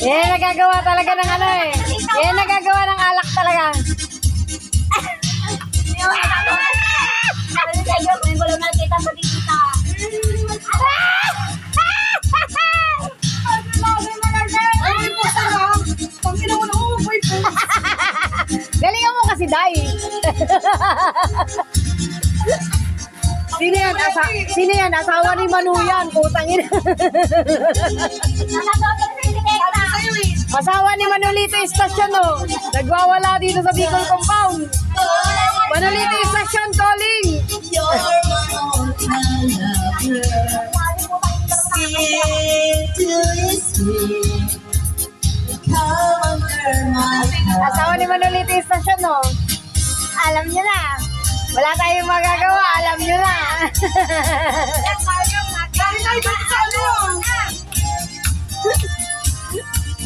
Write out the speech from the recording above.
Yan nagagawa talaga ng ano eh. Yan nagagawa ng alak talaga. Sabi niya sa iyo, may gulo na kita sa tita. Ay, po sana. Pag ginawa na ako, boy po. Galingan mo kasi, Day. Sino yan? Asawa ni Manu yan. Putang ina. Sa'yo eh. Asawa ni Manolito Estasyon, oh. Nagwawala dito sa Bicol Compound. Manolito Estasyon calling. Asawa ni Manolito Estasyon, oh. Alam nyo na. Wala tayong magagawa. Alam nyo na. Dali tayo sa ano.